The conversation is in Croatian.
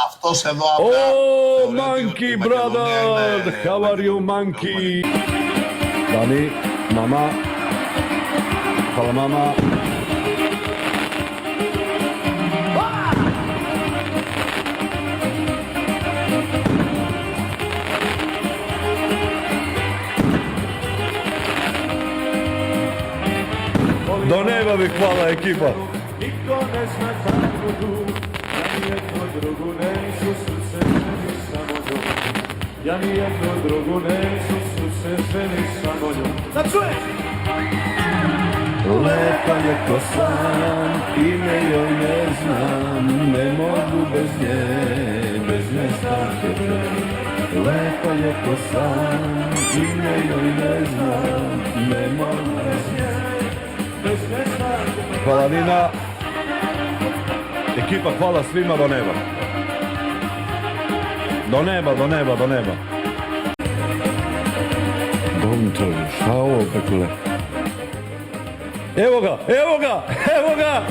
Αυτός εδώ από Oh, monkey brother! How are you, monkey? Dani, mama. Hvala, mama. Do neba vi hvala, ekipa. Niko ne zna kako tu, ja nijednu drugu neću srce ženi samo njom. Ja nijednu drugu neću srce ženi samo njom. Da čuješ! Lepa je ko sam, ime joj ne znam, ne mogu bez nje stanke. Lepa je ko sam, ime joj ne znam, ne mogu bez nje. Hvala Nina. Ekipa, hvala svima do neba. Do neba, do neba, do neba. Bonto, šta ovo kako le? Evo ga, evo ga, evo ga!